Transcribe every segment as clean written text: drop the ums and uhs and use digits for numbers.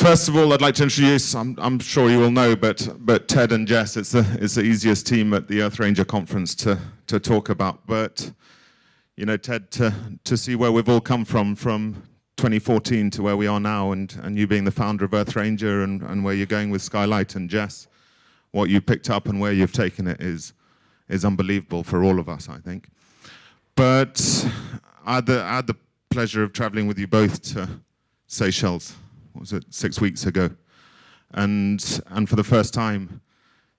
First of all, I'd like to introduce, I'm sure you all know, but Ted and Jes, it's the easiest team at the EarthRanger conference to talk about. But, you know, Ted, to see where we've all come from 2014 to where we are now, and you being the founder of EarthRanger and where you're going with Skylight, and Jes, what you picked up and where you've taken it is unbelievable for all of us, I think. But I had the pleasure of traveling with you both to Seychelles. What was it, 6 weeks ago, and for the first time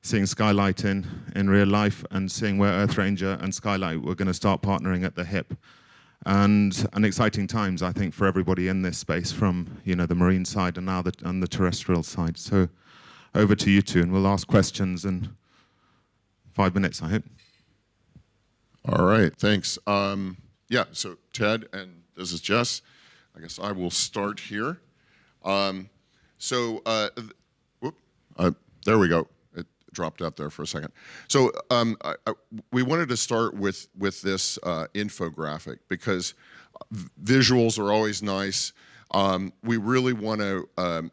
seeing Skylight in real life and seeing where EarthRanger and Skylight were going to start partnering at the hip, and exciting times, I think, for everybody in this space, from, you know, the marine side and now the terrestrial side. So over to you two, and we'll ask questions in 5 minutes, I hope. All right, thanks. Yeah, so Ted, and this is Jes. I guess I will start here. There we go. It dropped out there for a second. So we wanted to start with this infographic because visuals are always nice. We really want to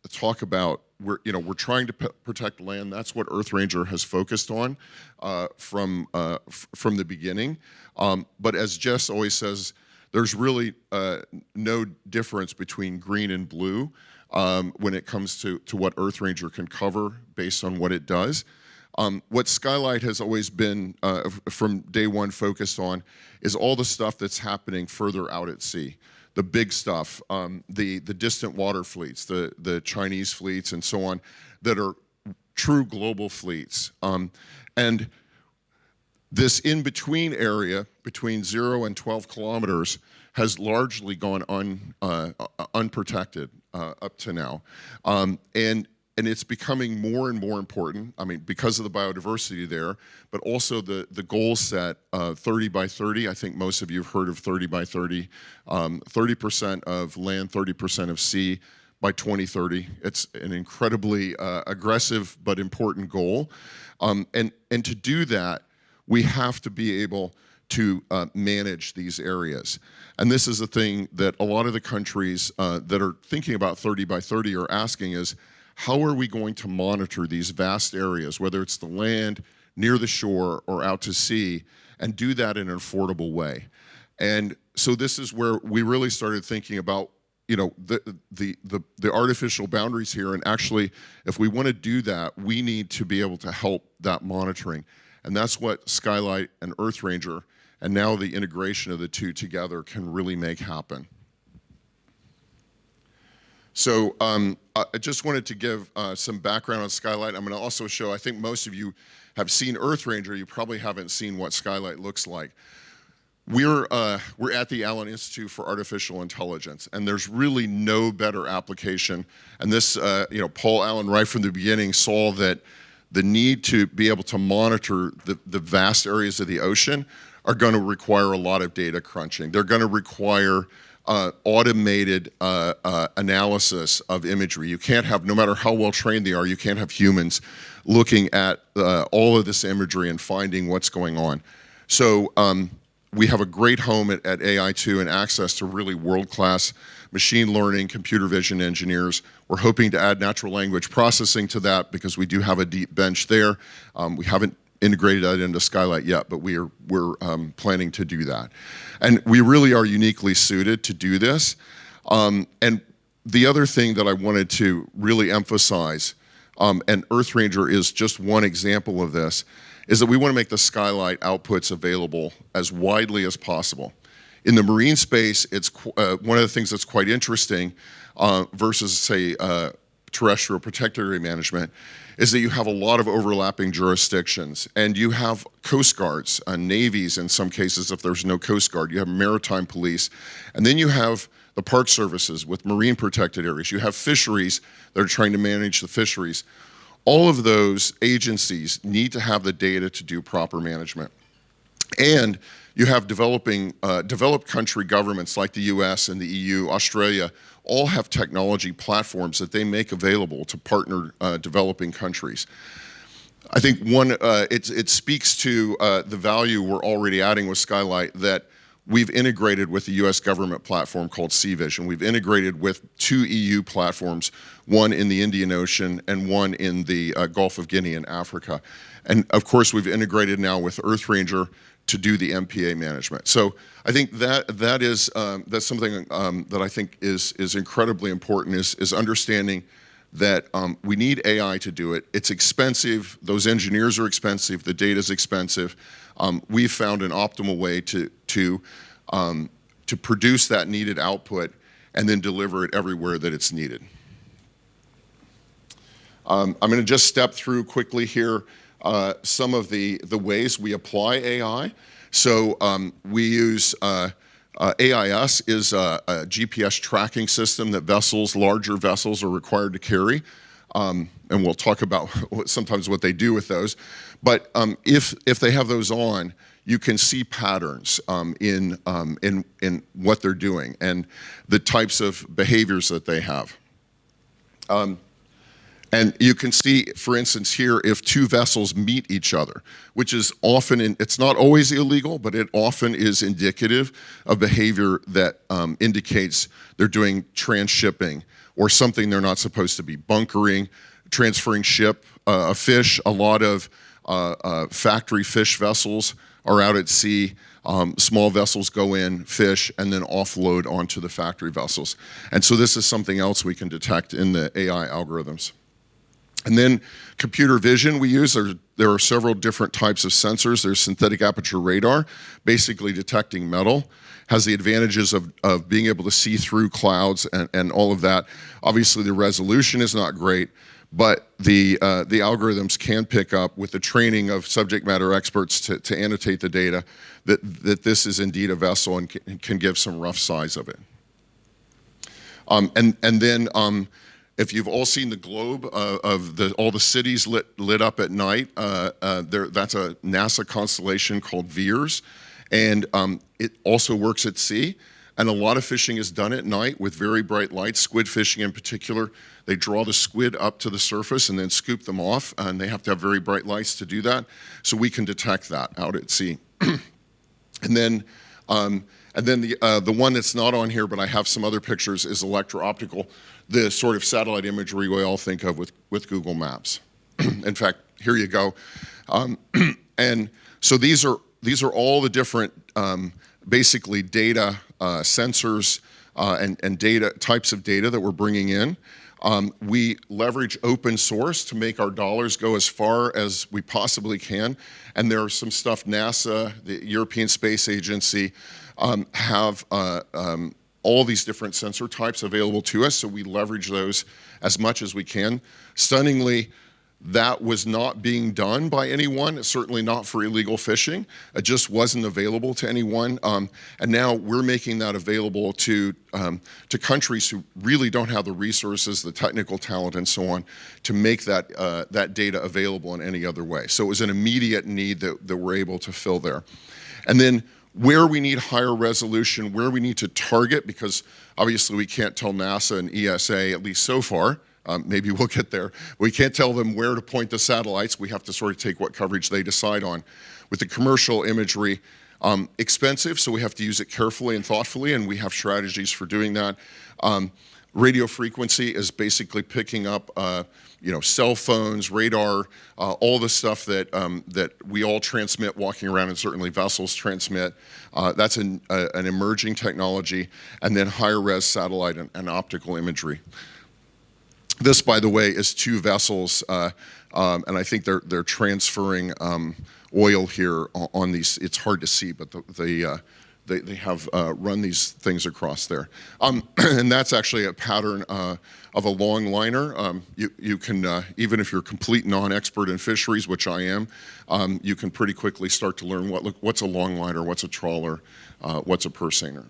talk about, we're trying to protect land. That's what EarthRanger has focused on from the beginning. But as Jes always says, there's really no difference between green and blue when it comes to what EarthRanger can cover based on what it does. What Skylight has always been, from day one, focused on is all the stuff that's happening further out at sea. The big stuff, the distant water fleets, the Chinese fleets and so on, that are true global fleets. And this in-between area, between 0 and 12 kilometers, has largely gone unprotected up to now. And it's becoming more and more important, I mean, because of the biodiversity there, but also the goal set, 30 by 30. I think most of you have heard of 30 by 30. 30% of land, 30% of sea by 2030. It's an incredibly aggressive but important goal. And to do that, we have to be able to manage these areas. And this is the thing that a lot of the countries that are thinking about 30 by 30 are asking is, how are we going to monitor these vast areas, whether it's the land, near the shore, or out to sea, and do that in an affordable way? And so this is where we really started thinking about, you know, the artificial boundaries here, and actually, if we want to do that, we need to be able to help that monitoring. And that's what Skylight and EarthRanger, and now the integration of the two together, can really make happen. So I just wanted to give some background on Skylight. I'm going to also show, I think most of you have seen EarthRanger. You probably haven't seen what Skylight looks like. We're at the Allen Institute for Artificial Intelligence, and there's really no better application. And this, Paul Allen, right from the beginning, saw that the need to be able to monitor the vast areas of the ocean are going to require a lot of data crunching. They're going to require automated analysis of imagery. You can't have, no matter how well trained they are, you can't have humans looking at all of this imagery and finding what's going on. So we have a great home at AI2 and access to really world-class machine learning, computer vision engineers. We're hoping to add natural language processing to that because we do have a deep bench there. We haven't integrated that into Skylight yet, but we're planning to do that. And we really are uniquely suited to do this. And the other thing that I wanted to really emphasize, and EarthRanger is just one example of this, is that we want to make the Skylight outputs available as widely as possible. In the marine space, it's one of the things that's quite interesting versus, say, terrestrial protected area management, is that you have a lot of overlapping jurisdictions, and you have coast guards, navies in some cases if there's no coast guard, you have maritime police, and then you have the park services with marine protected areas, you have fisheries that are trying to manage the fisheries. All of those agencies need to have the data to do proper management. And you have developed country governments like the US and the EU, Australia, all have technology platforms that they make available to partner developing countries. I think it speaks to the value we're already adding with Skylight, that we've integrated with the US government platform called SeaVision. We've integrated with 2 EU platforms, one in the Indian Ocean and one in the Gulf of Guinea in Africa. And of course, we've integrated now with EarthRanger to do the MPA management. So I think that's something that I think is incredibly important, is understanding that we need AI to do it. It's expensive. Those engineers are expensive. The data is expensive. We've found an optimal way to produce that needed output and then deliver it everywhere that it's needed. I'm going to just step through quickly here some of the ways we apply AI. So we use AIS is a GPS tracking system that larger vessels are required to carry. And we'll talk about sometimes what they do with those. But if they have those on, you can see patterns in what they're doing and the types of behaviors that they have. And you can see, for instance, here, if 2 vessels meet each other, which is often, it's not always illegal, but it often is indicative of behavior that indicates they're doing transshipping or something they're not supposed to be, bunkering, transferring fish. A lot of factory fish vessels are out at sea. Small vessels go in, fish, and then offload onto the factory vessels. And so this is something else we can detect in the AI algorithms. And then computer vision we use. There are several different types of sensors. There's synthetic aperture radar, basically detecting metal. Has the advantages of being able to see through clouds and all of that. Obviously, the resolution is not great, but the algorithms can pick up, with the training of subject matter experts to annotate the data, that this is indeed a vessel and can give some rough size of it. And then if you've all seen the globe of all the cities lit up at night, that's a NASA constellation called VEERS, and it also works at sea. And a lot of fishing is done at night with very bright lights, squid fishing in particular. They draw the squid up to the surface and then scoop them off, and they have to have very bright lights to do that. So we can detect that out at sea. And then the one that's not on here, but I have some other pictures, is electro-optical, the sort of satellite imagery we all think of with Google Maps. In fact, here you go. And so these are all the different, basically data, sensors, and data types of data that we're bringing in. We leverage open source to make our dollars go as far as we possibly can. And there's some stuff NASA, the European Space Agency, have all these different sensor types available to us, so we leverage those as much as we can. Stunningly, that was not being done by anyone, certainly not for illegal fishing. It just wasn't available to anyone. And now we're making that available to countries who really don't have the resources, the technical talent, and so on, to make that data available in any other way. So it was an immediate need that we're able to fill there. And then where we need higher resolution, where we need to target, because obviously we can't tell NASA and ESA, at least so far, maybe we'll get there. We can't tell them where to point the satellites. We have to sort of take what coverage they decide on. With the commercial imagery, expensive, so we have to use it carefully and thoughtfully, and we have strategies for doing that. Radio frequency is basically picking up cell phones, radar, all the stuff that we all transmit walking around, and certainly vessels transmit. That's an emerging technology. And then higher res satellite and optical imagery. This, by the way, is 2 vessels, and I think they're transferring oil here on these. It's hard to see, but they have run these things across there. And that's actually a pattern of a long liner. You can, even if you're a complete non-expert in fisheries, which I am, you can pretty quickly start to learn what's a long liner, what's a trawler, what's a purse seiner.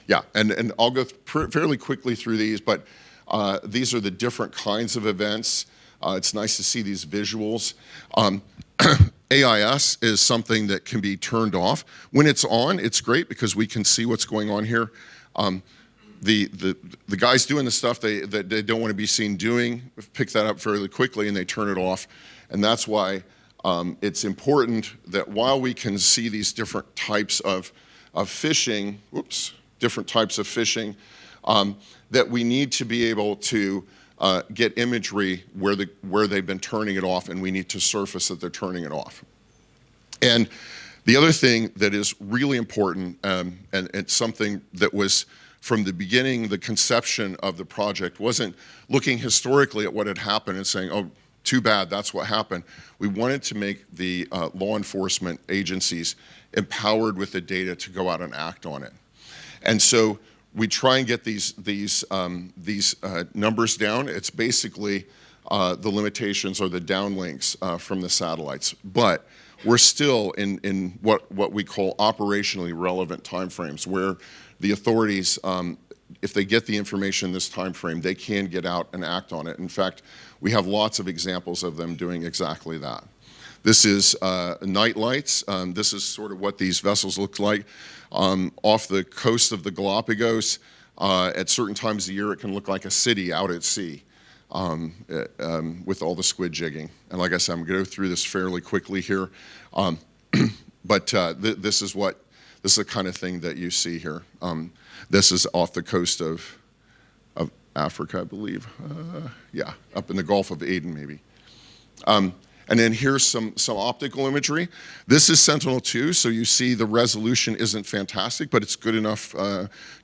Yeah, and I'll go fairly quickly through these, but these are the different kinds of events. It's nice to see these visuals. AIS is something that can be turned off. When it's on, it's great because we can see what's going on here. The guys doing the stuff that they don't want to be seen doing pick that up fairly quickly and they turn it off. And that's why it's important that while we can see these different types of fishing, different types of fishing, that we need to be able to get imagery where they've been turning it off, and we need to surface that they're turning it off. And the other thing that is really important, and it's something that was from the beginning, the conception of the project wasn't looking historically at what had happened and saying, oh, too bad, that's what happened. We wanted to make the law enforcement agencies empowered with the data to go out and act on it. And so we try and get these numbers down. It's basically the limitations or the downlinks from the satellites. But we're still in what we call operationally relevant timeframes, where the authorities, if they get the information in this time frame, they can get out and act on it. In fact, we have lots of examples of them doing exactly that. This is night lights. This is sort of what these vessels look like. Off the coast of the Galapagos, at certain times of the year, it can look like a city out at sea with all the squid jigging. And like I said, I'm going to go through this fairly quickly here. But this is the kind of thing that you see here. This is off the coast of Africa, I believe. Yeah, up in the Gulf of Aden, maybe. And then here's some optical imagery. This is Sentinel-2, so you see the resolution isn't fantastic, but it's good enough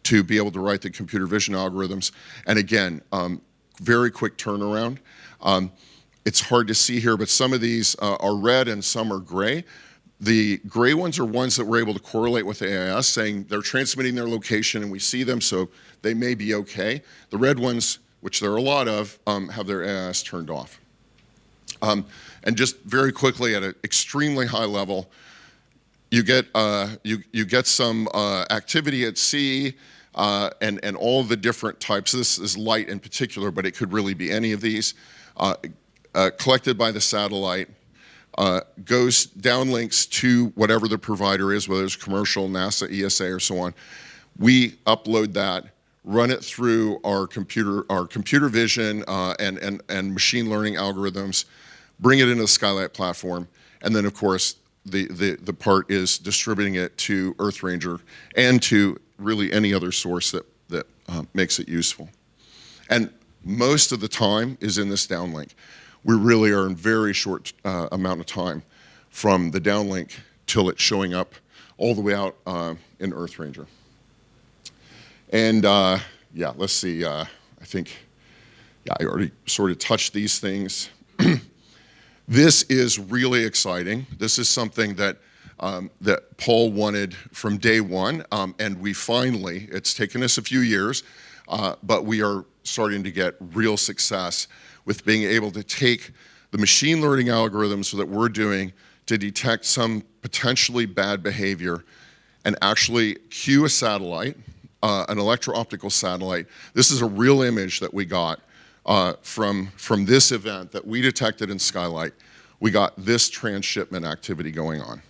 to be able to write the computer vision algorithms. And again, very quick turnaround. It's hard to see here, but some of these are red and some are gray. The gray ones are ones that we're able to correlate with AIS, saying they're transmitting their location and we see them, so they may be okay. The red ones, which there are a lot of, have their AIS turned off. And just very quickly, at an extremely high level, you get some activity at sea and all the different types. This is light in particular, but it could really be any of these. Collected by the satellite, goes downlinks to whatever the provider is, whether it's commercial, NASA, ESA, or so on. We upload that, run it through our computer vision and machine learning algorithms, bring it into the Skylight platform, and then of course the part is distributing it to EarthRanger and to really any other source that makes it useful. And most of the time is in this downlink. We really are in very short amount of time from the downlink till it's showing up all the way out in EarthRanger. And yeah, let's see, I think, yeah, I already sort of touched these things. This is really exciting. This is something that that Paul wanted from day one, and we finally, it's taken us a few years, but we are starting to get real success with being able to take the machine learning algorithms that we're doing to detect some potentially bad behavior and actually cue a satellite, an electro-optical satellite. This is a real image that we got from this event that we detected in Skylight. We got this transshipment activity going on.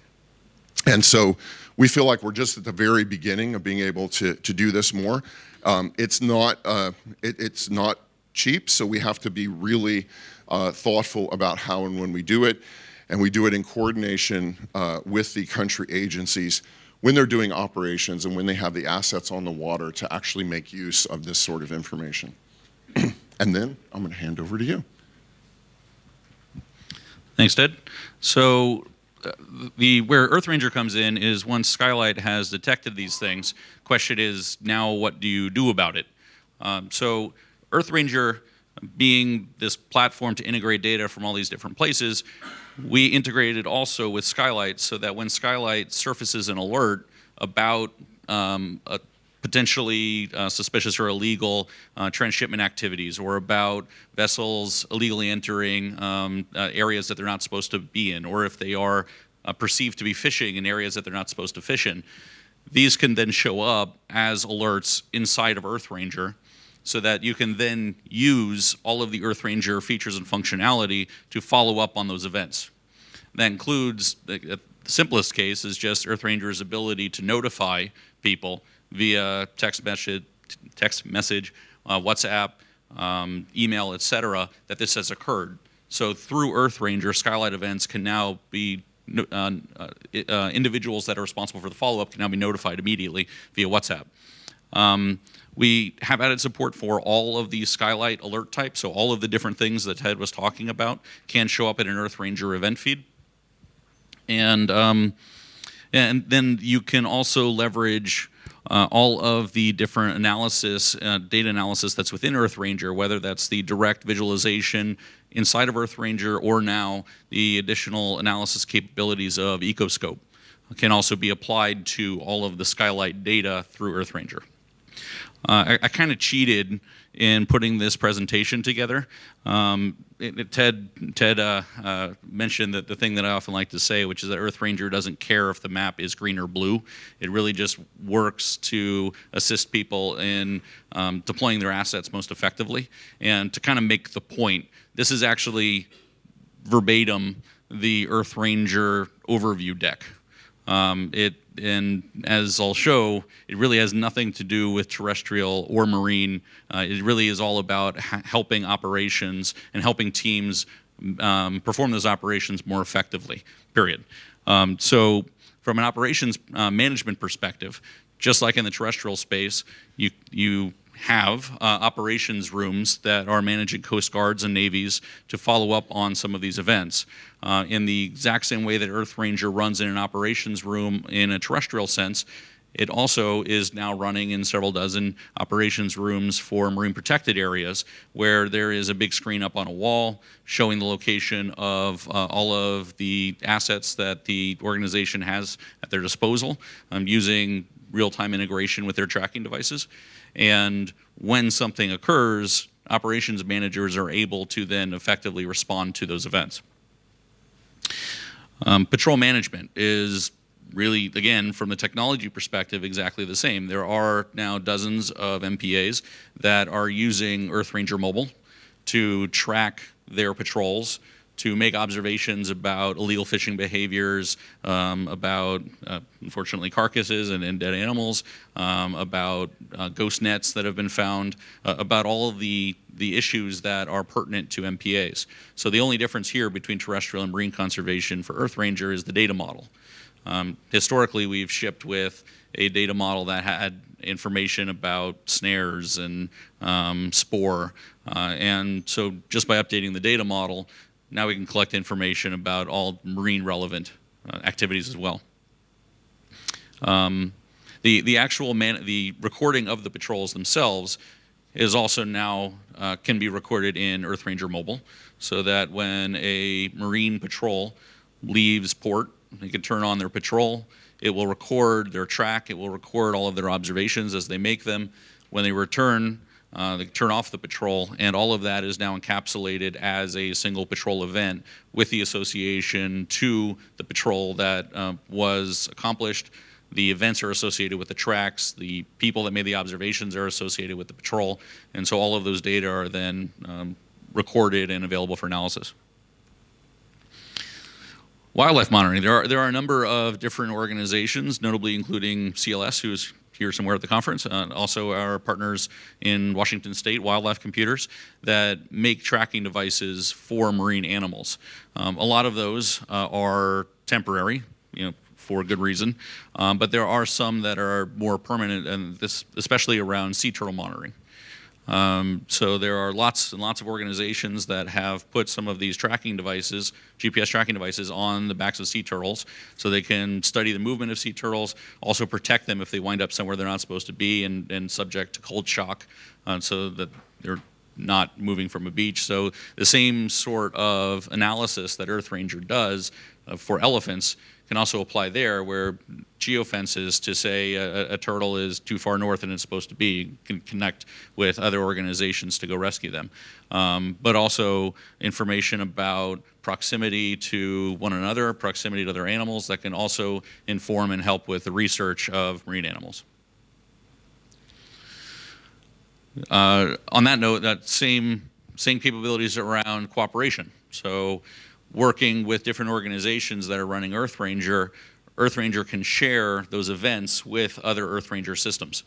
And so we feel like we're just at the very beginning of being able to do this more. It's not cheap, so we have to be really thoughtful about how and when we do it. And we do it in coordination with the country agencies when they're doing operations and when they have the assets on the water to actually make use of this sort of information. And then I'm going to hand over to you. Thanks, Ted. So where EarthRanger comes in is once Skylight has detected these things, question is now what do you do about it? So EarthRanger being this platform to integrate data from all these different places, we integrated also with Skylight so that when Skylight surfaces an alert about a potentially suspicious or illegal transshipment activities, or about vessels illegally entering areas that they're not supposed to be in, or if they are perceived to be fishing in areas that they're not supposed to fish in. These can then show up as alerts inside of EarthRanger so that you can then use all of the EarthRanger features and functionality to follow up on those events. That includes, the simplest case is just EarthRanger's ability to notify people via text message, WhatsApp, email, etc., that this has occurred. So through EarthRanger, Skylight events can now be individuals that are responsible for the follow-up can now be notified immediately via WhatsApp. We have added support for all of these Skylight alert types, so all of the different things that Ted was talking about can show up in an EarthRanger event feed. And then you can also leverage all of the different analysis, data analysis that's within EarthRanger, whether that's the direct visualization inside of EarthRanger or now the additional analysis capabilities of Ecoscope can also be applied to all of the Skylight data through EarthRanger. I kind of cheated in putting this presentation together. Ted mentioned that the thing that I often like to say, which is that EarthRanger doesn't care if the map is green or blue. It really just works to assist people in deploying their assets most effectively. And to kind of make the point, this is actually verbatim the EarthRanger overview deck. And as I'll show, it really has nothing to do with terrestrial or marine. It really is all about helping operations and helping teams perform those operations more effectively, period. So from an operations management perspective, just like in the terrestrial space, you have operations rooms that are managing Coast Guards and Navies to follow up on some of these events. In the exact same way that EarthRanger runs in an operations room in a terrestrial sense, it also is now running in several dozen operations rooms for marine protected areas where there is a big screen up on a wall showing the location of all of the assets that the organization has at their disposal using real-time integration with their tracking devices. And when something occurs, operations managers are able to then effectively respond to those events. Patrol management is really, again, from the technology perspective, exactly the same. There are now dozens of MPAs that are using EarthRanger Mobile to track their patrols, to make observations about illegal fishing behaviors, about, unfortunately, carcasses and dead animals, about ghost nets that have been found, about all of the issues that are pertinent to MPAs. So the only difference here between terrestrial and marine conservation for EarthRanger is the data model. Historically, we've shipped with a data model that had information about snares and spore. And so just by updating the data model, now we can collect information about all marine relevant activities as well. The actual the recording of the patrols themselves is also now can be recorded in EarthRanger Mobile, so that when a marine patrol leaves port, they can turn on their patrol. It will record their track. It will record all of their observations as they make them. When they return, they turn off the patrol, and all of that is now encapsulated as a single patrol event with the association to the patrol that was accomplished. The events are associated with the tracks. The people that made the observations are associated with the patrol, and so all of those data are then recorded and available for analysis. Wildlife monitoring. There are a number of different organizations, notably including CLS, who is here somewhere at the conference, also our partners in Washington State, Wildlife Computers, that make tracking devices for marine animals. A lot of those are temporary, for good reason, but there are some that are more permanent, and this especially around sea turtle monitoring. So there are lots and lots of organizations that have put some of these tracking devices, GPS tracking devices, on the backs of sea turtles so they can study the movement of sea turtles, also protect them if they wind up somewhere they're not supposed to be and subject to cold shock so that they're not moving from a beach. So the same sort of analysis that EarthRanger does for elephants can also apply there, where geofences to say a turtle is too far north than it's supposed to be can connect with other organizations to go rescue them. But also information about proximity to one another, proximity to other animals that can also inform and help with the research of marine animals. On that note, that same capabilities around cooperation. So working with different organizations that are running EarthRanger, EarthRanger can share those events with other EarthRanger systems.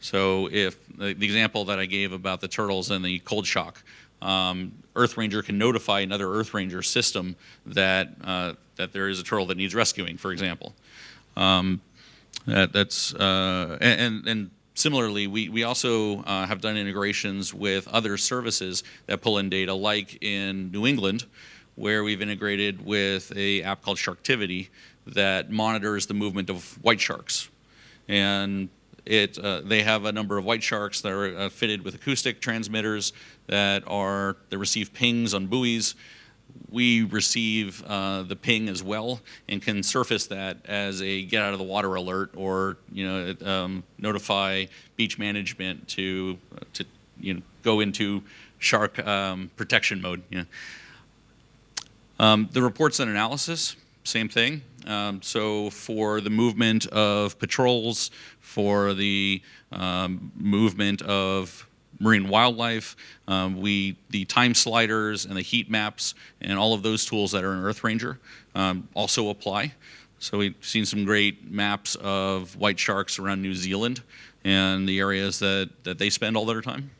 So if the example that I gave about the turtles and the cold shock, EarthRanger can notify another EarthRanger system that that there is a turtle that needs rescuing, for example. And similarly, we also have done integrations with other services that pull in data, like in New England, where we've integrated with an app called Sharktivity that monitors the movement of white sharks. And they have a number of white sharks that are fitted with acoustic transmitters that receive pings on buoys. We receive the ping as well and can surface that as a get out of the water alert, or notify beach management to go into shark protection mode. The reports and analysis, same thing. So for the movement of patrols, for the movement of marine wildlife, the time sliders and the heat maps and all of those tools that are in EarthRanger also apply. So we've seen some great maps of white sharks around New Zealand and the areas that they spend all their time.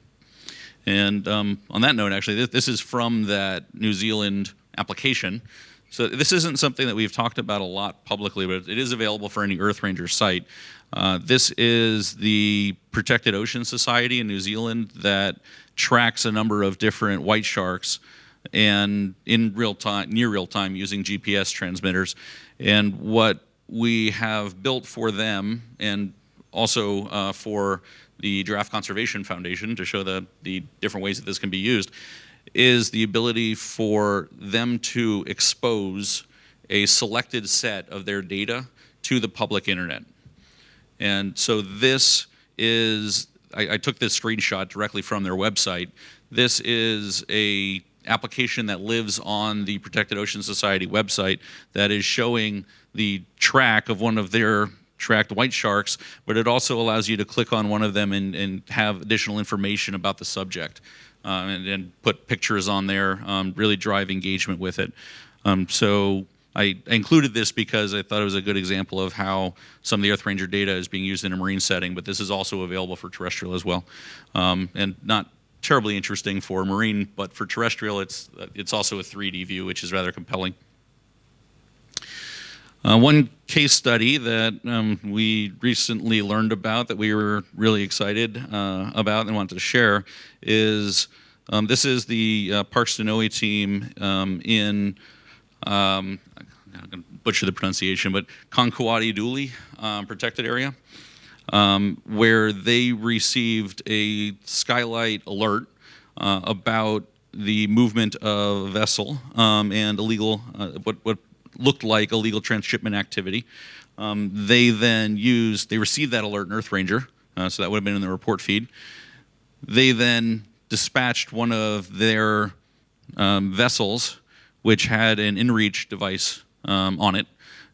And on that note, actually, this is from that New Zealand application. So this isn't something that we've talked about a lot publicly, but it is available for any EarthRanger site. This is the Protected Ocean Society in New Zealand that tracks a number of different white sharks and in real time, near real time, using GPS transmitters. And what we have built for them, and also for the Giraffe Conservation Foundation to show the different ways that this can be used, is the ability for them to expose a selected set of their data to the public internet. And so this is, I took this screenshot directly from their website. This is a application that lives on the Protected Ocean Society website that is showing the track of one of their tracked white sharks, but it also allows you to click on one of them and have additional information about the subject, and put pictures on there, really drive engagement with it. So I included this because I thought it was a good example of how some of the EarthRanger data is being used in a marine setting, but this is also available for terrestrial as well. And not terribly interesting for marine, but for terrestrial, it's also a 3D view, which is rather compelling. One case study that we recently learned about that we were really excited about and wanted to share is this is the Parks Denoe team in, I'm going to butcher the pronunciation, but Konkwati Duli protected area, where they received a Skylight alert about the movement of a vessel and illegal, what looked like illegal transshipment activity. They received that alert in EarthRanger, so that would have been in the report feed. They then dispatched one of their vessels, which had an inReach device on it,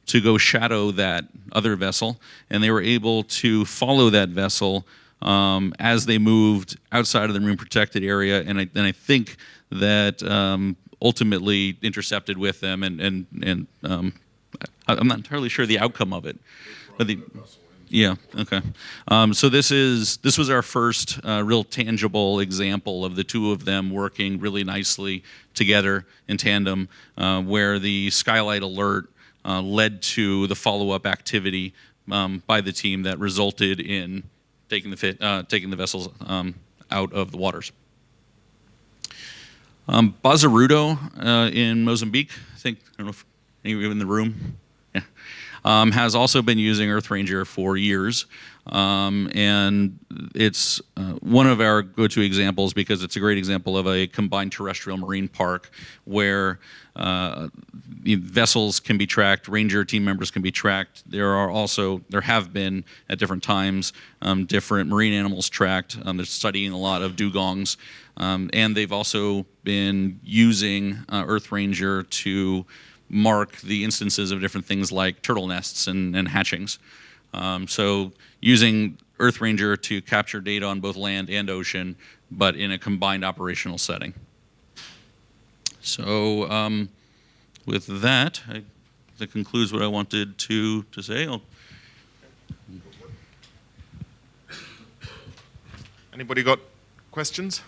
to go shadow that other vessel, and they were able to follow that vessel as they moved outside of the marine protected area, and I think that ultimately intercepted with them, and I'm not entirely sure the outcome of it, but yeah, okay. So this was our first real tangible example of the two of them working really nicely together in tandem, where the Skylight alert led to the follow-up activity by the team that resulted in taking the vessels out of the waters. Bazarudo in Mozambique, I don't know if any of you in the room, yeah, has also been using EarthRanger for years, and it's one of our go-to examples because it's a great example of a combined terrestrial marine park where vessels can be tracked, ranger team members can be tracked. There have been at different times different marine animals tracked. They're studying a lot of dugongs, and they've also been using EarthRanger to mark the instances of different things like turtle nests and hatchings. So using EarthRanger to capture data on both land and ocean, but in a combined operational setting. So with that, that concludes what I wanted to say. Anybody got questions?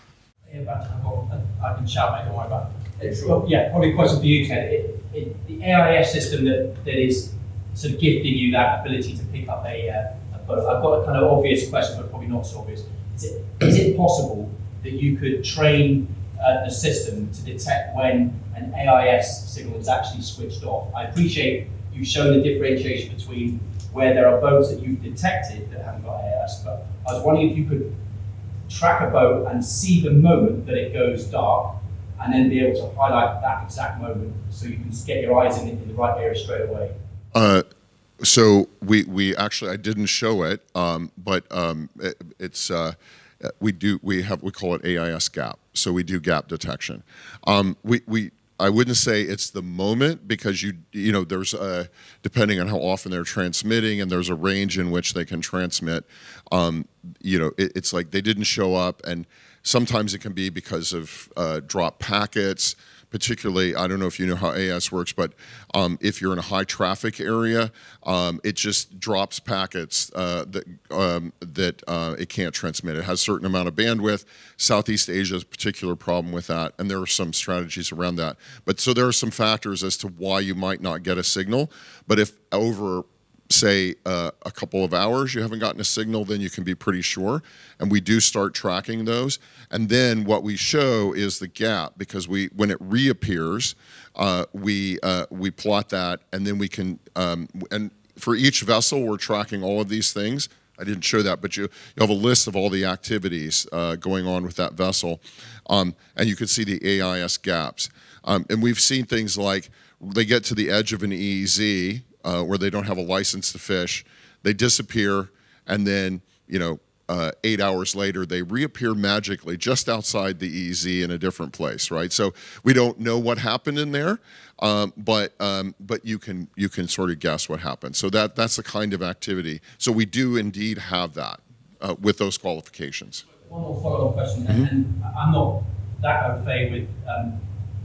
I can shout, mate, don't worry about it. Well, yeah, probably a question for you, Ted. The AIS system that is sort of gifting you that ability to pick up a boat. I've got a kind of obvious question, but probably not so obvious. Is it possible that you could train the system to detect when an AIS signal is actually switched off? I appreciate you've shown the differentiation between where there are boats that you've detected that haven't got AIS, but I was wondering if you could track a boat and see the moment that it goes dark, and then be able to highlight that exact moment so you can get your eyes in the right area straight away. So we actually, I didn't show it, but we call it AIS gap. So we do gap detection. I wouldn't say it's the moment, because you know there's depending on how often they're transmitting, and there's a range in which they can transmit. You know, it's like they didn't show up, and sometimes it can be because of dropped packets. Particularly, I don't know if you know how AIS works, but if you're in a high traffic area, it just drops packets that it can't transmit. It has a certain amount of bandwidth. Southeast Asia has a particular problem with that, and there are some strategies around that. But so there are some factors as to why you might not get a signal. But if over, say, a couple of hours you haven't gotten a signal, then you can be pretty sure. And we do start tracking those. And then what we show is the gap, because when it reappears, we plot that, and then we can, and for each vessel we're tracking all of these things. I didn't show that, but you have a list of all the activities going on with that vessel, and you can see the AIS gaps. And we've seen things like they get to the edge of an EEZ, where they don't have a license to fish, they disappear, and then 8 hours later they reappear magically just outside the EEZ in a different place, right? So we don't know what happened in there, but you can sort of guess what happened. So that's the kind of activity. So we do indeed have that with those qualifications. One more follow-up question, and I'm not that au fait with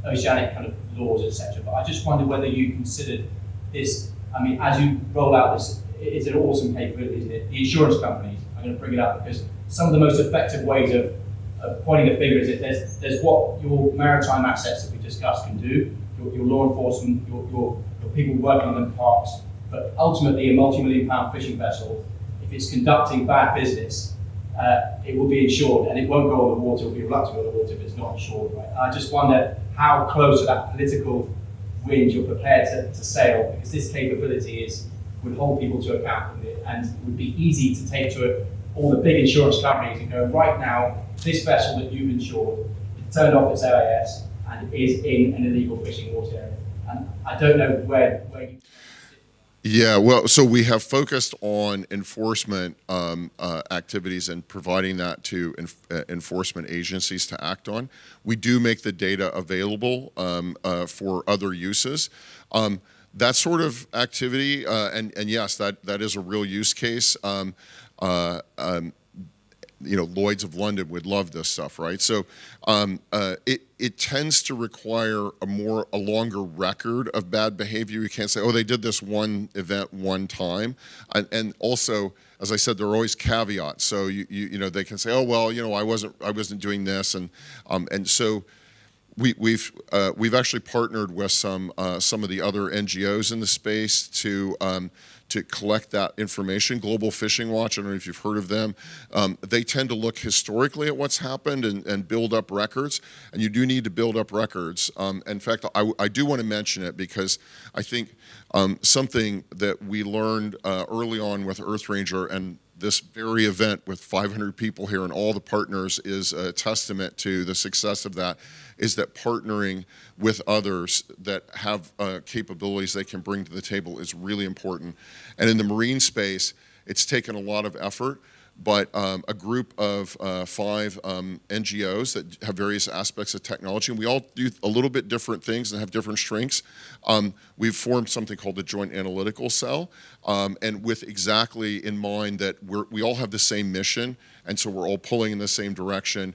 oceanic kind of laws, etc. But I just wondered whether you considered this. I mean, as you roll out this, it's an awesome capability, isn't it? The insurance companies, I'm going to bring it up because some of the most effective ways of pointing the finger is that there's what your maritime assets that we discussed can do, your law enforcement, your people working in the parks, but ultimately a multi-million-pound fishing vessel, if it's conducting bad business, it will be insured, and it won't go on the water. It will be reluctant to go on the water if it's not insured, right? And I just wonder how close to that political wind you're prepared to sail, because this capability would hold people to account, and would be easy to take to all the big insurance companies and go, right now, this vessel that you've insured, it turned off its AIS and is in an illegal fishing water area. And I don't know where you... Yeah, well, so we have focused on enforcement activities and providing that to enforcement agencies to act on. We do make the data available for other uses. That sort of activity, and yes, that is a real use case. Lloyd's of London would love this stuff, right? So it tends to require a longer record of bad behavior. You can't say, oh, they did this one event one time, and also, as I said, there are always caveats. So they can say, oh well, I wasn't doing this, and so we've actually partnered with some of the other NGOs in the space to collect that information. Global Fishing Watch, I don't know if you've heard of them. They tend to look historically at what's happened and build up records, and you do need to build up records. In fact, I do want to mention it because I think something that we learned early on with EarthRanger, and this very event with 500 people here and all the partners is a testament to the success of that, is that partnering with others that have capabilities they can bring to the table is really important. And in the marine space, it's taken a lot of effort, but a group of 5 NGOs that have various aspects of technology, and we all do a little bit different things and have different strengths. We've formed something called the Joint Analytical Cell, and with exactly in mind that we all have the same mission, and so we're all pulling in the same direction.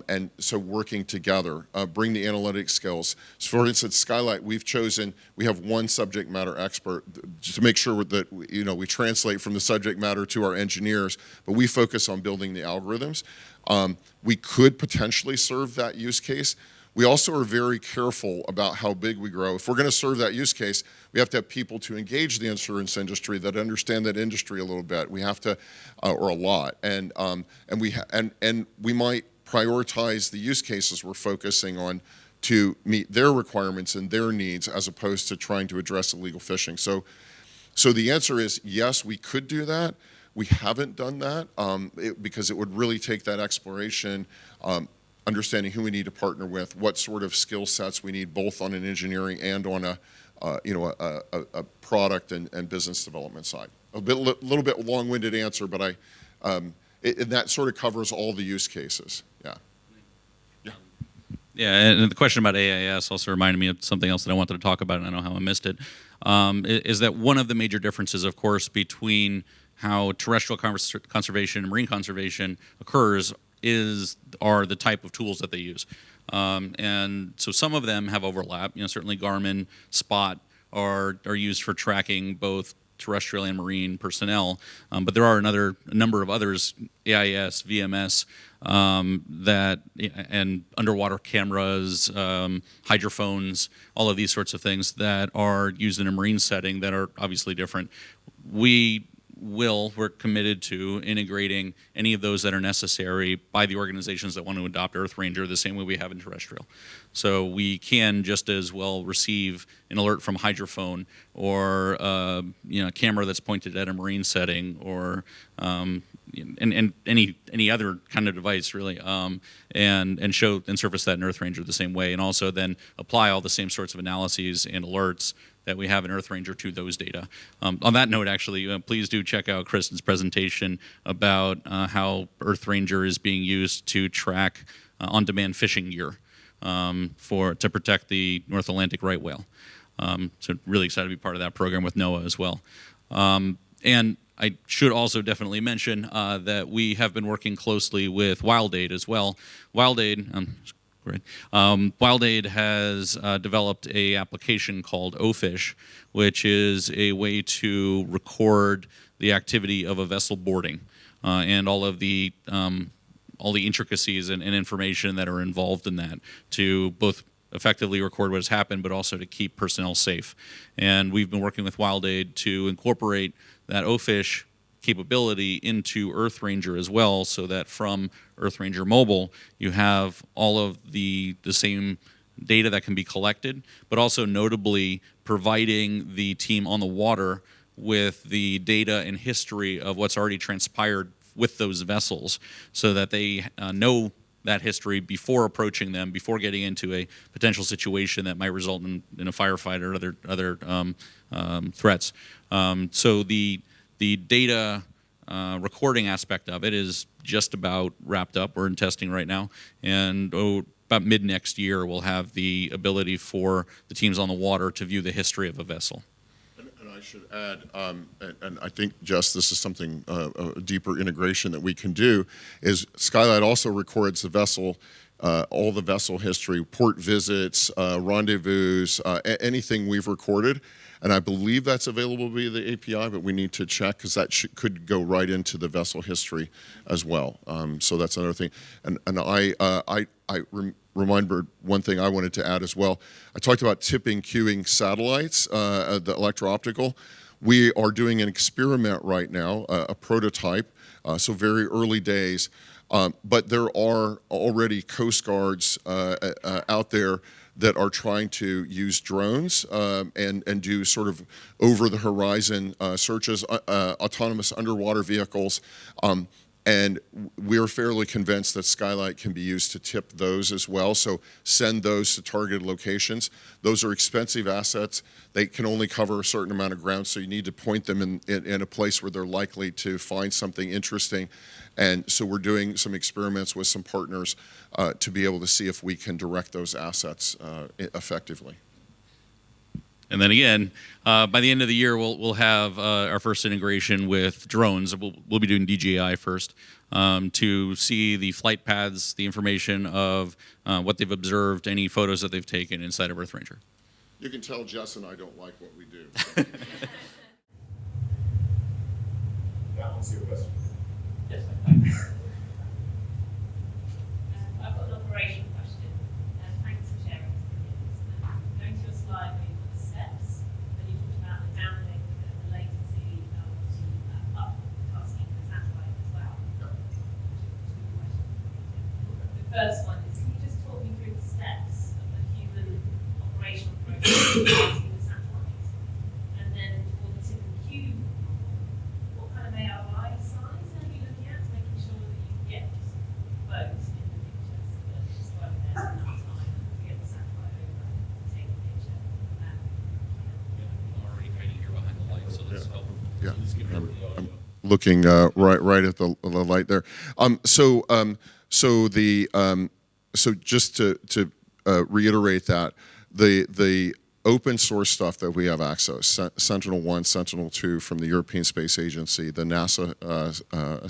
And so working together, bring the analytic skills. So for instance, Skylight, we have one subject matter expert to make sure that we translate from the subject matter to our engineers, but we focus on building the algorithms. We could potentially serve that use case. We also are very careful about how big we grow. If we're going to serve that use case, we have to have people to engage the insurance industry that understand that industry a little bit. We have to, or a lot, and we might prioritize the use cases we're focusing on to meet their requirements and their needs, as opposed to trying to address illegal fishing. So the answer is yes, we could do that. We haven't done that because it would really take that exploration, understanding who we need to partner with, what sort of skill sets we need, both on an engineering and on a product and business development side. A little bit long-winded answer, but and that sort of covers all the use cases. Yeah. Yeah, and the question about AIS also reminded me of something else that I wanted to talk about, and I know how I missed it. Is that one of the major differences, of course, between how terrestrial conservation and marine conservation occurs are the type of tools that they use. And so some of them have overlap. Certainly Garmin, Spot are used for tracking both terrestrial and marine personnel, but there are a number of others, AIS, VMS, and underwater cameras, hydrophones, all of these sorts of things that are used in a marine setting that are obviously different. We're committed to integrating any of those that are necessary by the organizations that want to adopt EarthRanger the same way we have in terrestrial. So we can just as well receive an alert from hydrophone or a camera that's pointed at a marine setting or and any other kind of device really, and show and surface that in EarthRanger the same way, and also then apply all the same sorts of analyses and alerts that we have in EarthRanger to those data. On that note, actually, please do check out Kristen's presentation about how EarthRanger is being used to track on-demand fishing gear to protect the North Atlantic right whale. So really excited to be part of that program with NOAA as well. And I should also definitely mention that we have been working closely with WildAid as well. WildAid, great. WildAid has developed an application called OFISH, which is a way to record the activity of a vessel boarding and all the intricacies and information that are involved in that, to both effectively record what has happened, but also to keep personnel safe. And we've been working with WildAid to incorporate that OFISH capability into EarthRanger as well, so that from EarthRanger Mobile, you have all of the same data that can be collected, but also notably providing the team on the water with the data and history of what's already transpired with those vessels, so that they know that history before approaching them, before getting into a potential situation that might result in a firefight or other threats. So the data recording aspect of it is just about wrapped up. We're in testing right now, and about mid next year we'll have the ability for the teams on the water to view the history of a vessel. And I should add, and I think, Jes, this is something, a deeper integration that we can do, is Skylight also records the vessel, all the vessel history, port visits, rendezvous, anything we've recorded. And I believe that's available via the API, but we need to check, because that could go right into the vessel history as well. So that's another thing. And I remembered one thing I wanted to add as well. I talked about tipping, queuing satellites, the electro-optical. We are doing an experiment right now, a prototype, so very early days. But there are already Coast Guards out there that are trying to use drones and do sort of over-the-horizon searches, autonomous underwater vehicles. And we're fairly convinced that Skylight can be used to tip those as well, so send those to targeted locations. Those are expensive assets. They can only cover a certain amount of ground, so you need to point them in a place where they're likely to find something interesting. And so we're doing some experiments with some partners to be able to see if we can direct those assets effectively. And then again, by the end of the year, we'll have our first integration with drones. We'll be doing DJI first to see the flight paths, the information of what they've observed, any photos that they've taken inside of EarthRanger. You can tell Jes and I don't like what we do. So. That one's your question. Yes, thank you. I've got an operation question. Thanks for sharing this. Going to your slide where you put the steps, then you talked about the downlink and the latency of the upcasting the satellite as well. Two questions. The first one is, can you just talk me through the steps of the human operational process of casting the satellite? And then for the tip and cube, what kind of ARI size are you looking at, making sure that you get both in the pictures, that it's like there's enough time to get the satellite over and take a picture of that? I'm already hiding here behind the light, so that's helpful. Yeah. Please give me the audio. I'm looking right at the light there. So just to reiterate that the open source stuff that we have access, Sentinel-1, Sentinel-2 from the European Space Agency, the NASA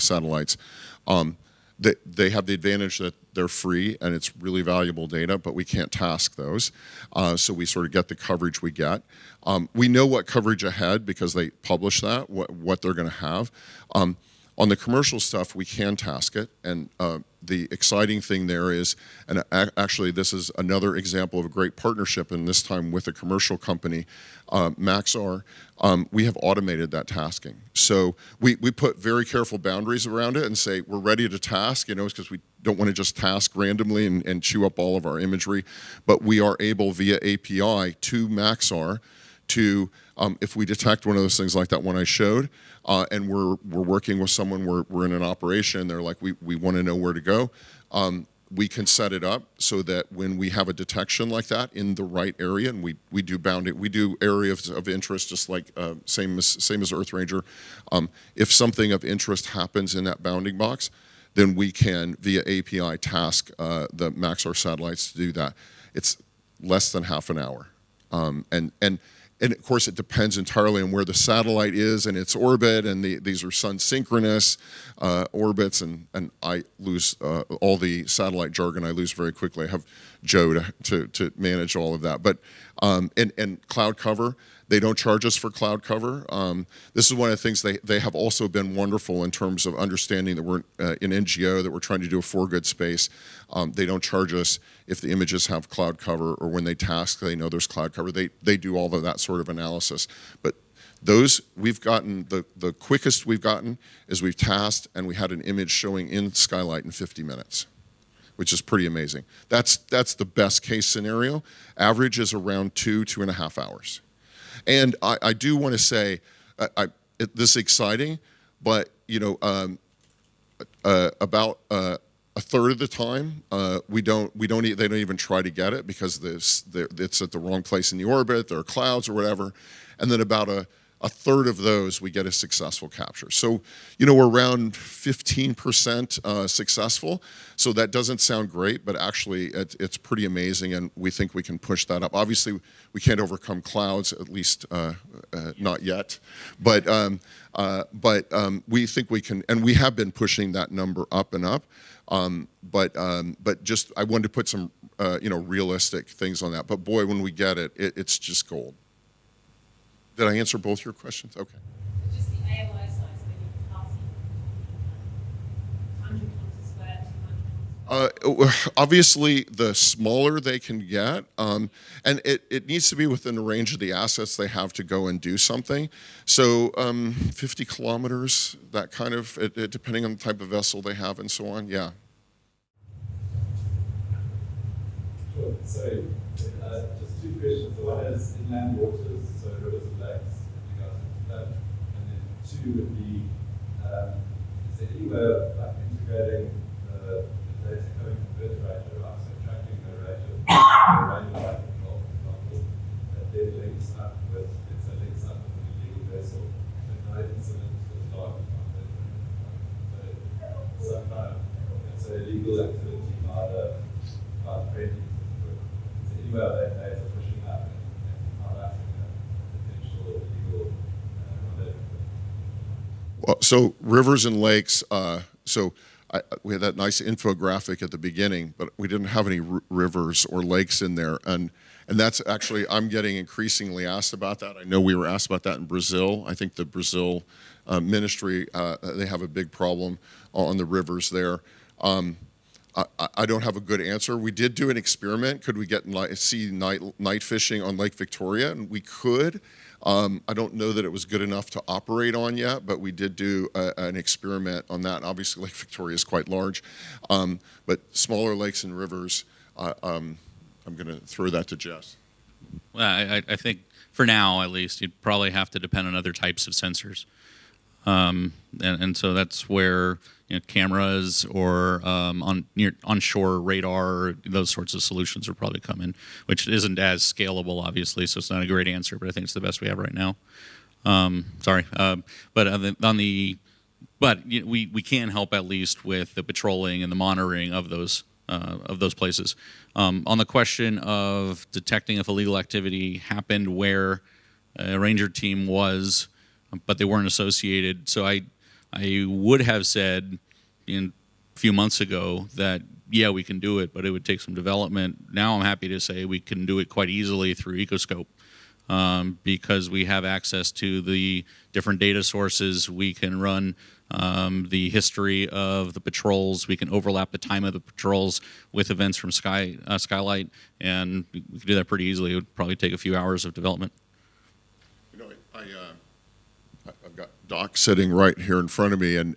satellites, they have the advantage that they're free and it's really valuable data, but we can't task those. So we sort of get the coverage we get. We know what coverage ahead because they publish that, what they're going to have. On the commercial stuff, we can task it, and the exciting thing there is, and actually this is another example of a great partnership, and this time with a commercial company, Maxar, we have automated that tasking. So we put very careful boundaries around it and say, we're ready to task, because we don't want to just task randomly and chew up all of our imagery, but we are able via API to Maxar to, if we detect one of those things like that one I showed, and we're working with someone, we're in an operation, they're like, we want to know where to go, we can set it up so that when we have a detection like that in the right area, and we do bounding, we do areas of interest, just like same as EarthRanger. If something of interest happens in that bounding box, then we can via API task the Maxar satellites to do that. It's less than half an hour, and of course, it depends entirely on where the satellite is in its orbit, and these are sun-synchronous orbits, and I lose all the satellite jargon. I lose very quickly. I have Joe to manage all of that. But and cloud cover, they don't charge us for cloud cover. This is one of the things they have also been wonderful in terms of understanding that we're in NGO, that we're trying to do a for-good space. They don't charge us if the images have cloud cover, or when they task, they know there's cloud cover. They do all of that sort of analysis. But those, we've gotten, the quickest we've gotten is we've tasked and we had an image showing in Skylight in 50 minutes, which is pretty amazing. That's the best case scenario. Average is around 2.5 hours. And I do want to say, this is exciting, but about a third of the time, they don't even try to get it because it's at the wrong place in the orbit, there are clouds or whatever, and then about a third of those we get a successful capture. So, we're around 15% successful. So that doesn't sound great, but actually it's pretty amazing, and we think we can push that up. Obviously, we can't overcome clouds, at least not yet. But we think we can, and we have been pushing that number up and up. But just I wanted to put some realistic things on that. But boy, when we get it, it's just gold. Did I answer both your questions? Okay. Just the AOI size when you're passing 100 kilometers square, 200 kilometers square. Obviously, the smaller they can get, and it needs to be within the range of the assets they have to go and do something. So 50 kilometers, that kind of, depending on the type of vessel they have and so on, yeah. Sure. So just two questions. So one is inland waters, so rivers and lakes, you guys into that. And then two would be, is there any way of integrating the data coming from EarthRanger, right? So tracking the rate of rain light control, for example, that then links up with, let's say, links up with an illegal vessel. And no incident is dark. So some kind of, let's say, illegal activity by the friendly. Is there any way of that data pushing up and how that's going to So rivers and lakes, we had that nice infographic at the beginning, but we didn't have any rivers or lakes in there. And that's actually, I'm getting increasingly asked about that. I know we were asked about that in Brazil. I think the Brazil ministry, they have a big problem on the rivers there. I don't have a good answer. We did do an experiment. Could we get see night fishing on Lake Victoria? And we could. I don't know that it was good enough to operate on yet, but we did do an experiment on that. Obviously, Lake Victoria is quite large, but smaller lakes and rivers, I'm going to throw that to Jes. Well, I think for now, at least, you'd probably have to depend on other types of sensors. And so that's where cameras or onshore radar, those sorts of solutions will probably come in, which isn't as scalable, obviously, so it's not a great answer, but I think it's the best we have right now. But we can help at least with the patrolling and the monitoring of those places. On the question of detecting if illegal activity happened where a ranger team was, but they weren't associated. So I would have said a few months ago that, yeah, we can do it, but it would take some development. Now I'm happy to say we can do it quite easily through Ecoscope because we have access to the different data sources. We can run the history of the patrols. We can overlap the time of the patrols with events from Skylight, and we can do that pretty easily. It would probably take a few hours of development. I've got Doc sitting right here in front of me, and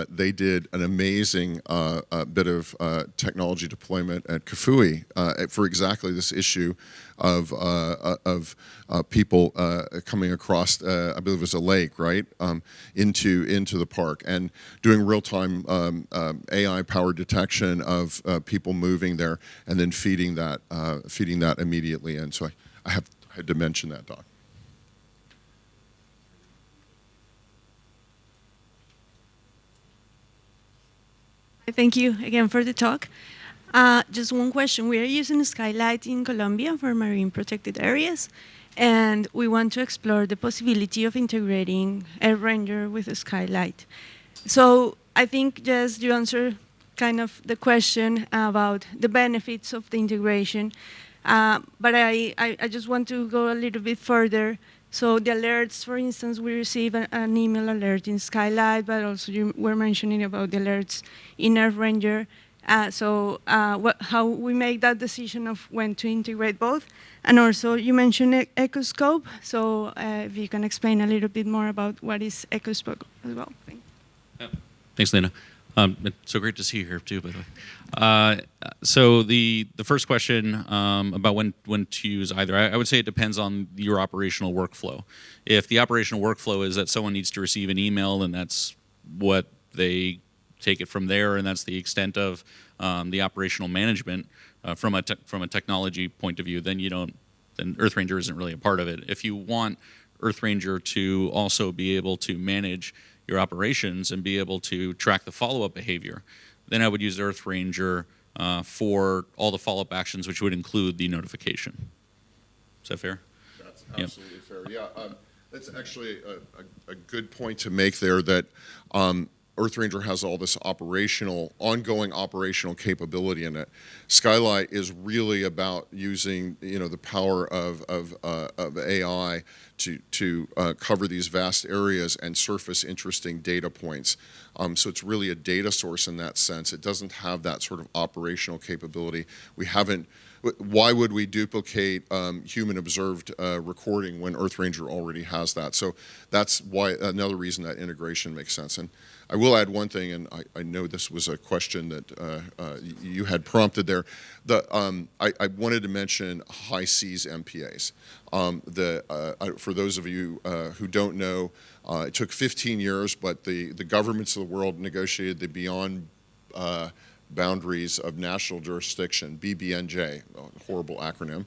they did an amazing bit of technology deployment at Kafui for exactly this issue of people coming across, I believe it was a lake, right, into the park, and doing real-time AI-powered detection of people moving there, and then feeding that immediately. And so I had to mention that, Doc. Thank you again for the talk. Just one question. We are using Skylight in Colombia for marine protected areas, and we want to explore the possibility of integrating EarthRanger with Skylight. So I think, Jes, you answered kind of the question about the benefits of the integration, but I just want to go a little bit further. So the alerts, for instance, we receive an email alert in Skylight, but also you were mentioning about the alerts in EarthRanger. How we make that decision of when to integrate both. And also you mentioned Ecoscope, so if you can explain a little bit more about what is Ecoscope as well. Thank you. Thanks, Lena. It's so great to see you here too, by the way. So the first question about when to use either, I would say it depends on your operational workflow. If the operational workflow is that someone needs to receive an email and that's what they take it from there, and that's the extent of the operational management from a technology point of view, then EarthRanger isn't really a part of it. If you want EarthRanger to also be able to manage your operations and be able to track the follow-up behavior, then I would use EarthRanger for all the follow-up actions, which would include the notification. Is that fair? That's absolutely fair. Yeah, that's actually a good point to make there, that EarthRanger has all this ongoing operational capability in it. Skylight is really about using, the power of AI to cover these vast areas and surface interesting data points. So it's really a data source in that sense. It doesn't have that sort of operational capability. Why would we duplicate human observed recording when EarthRanger already has that? So that's why another reason that integration makes sense. And I will add one thing, and I know this was a question that you had prompted there. I wanted to mention high seas MPAs. For those of you who don't know, it took 15 years, but the governments of the world negotiated the beyond boundaries of national jurisdiction, BBNJ, a horrible acronym.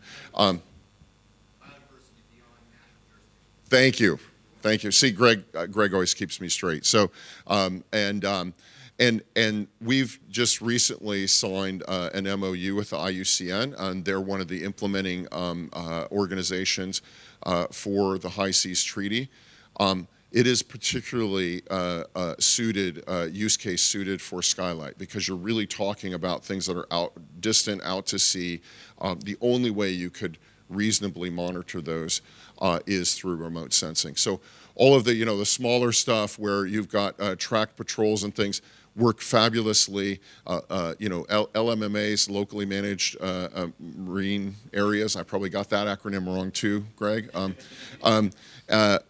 Thank you. Thank you. See, Greg always keeps me straight. So, and we've just recently signed an MOU with the IUCN, and they're one of the implementing organizations for the High Seas Treaty. it is particularly use case suited for Skylight, because you're really talking about things that are distant, out to sea. The only way you could reasonably monitor those is through remote sensing. So all of the, the smaller stuff where you've got tracked patrols and things work fabulously. LMMAs, locally managed marine areas. I probably got that acronym wrong too, Greg.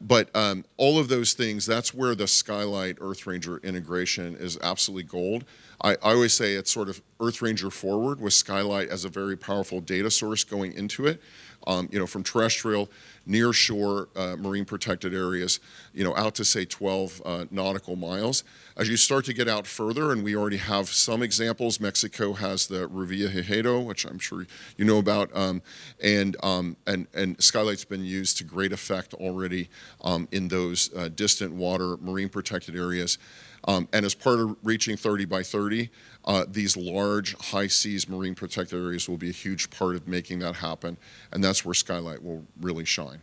But all of those things, that's where the Skylight EarthRanger integration is absolutely gold. I always say it's sort of EarthRanger forward, with Skylight as a very powerful data source going into it. From terrestrial, near shore, marine protected areas, out to say 12 nautical miles. As you start to get out further, and we already have some examples, Mexico has the Revillagigedo, which I'm sure you know about, and Skylight's been used to great effect already in those distant water, marine protected areas. And as part of reaching 30 by 30, these large, high seas marine protected areas will be a huge part of making that happen, and that's where Skylight will really shine.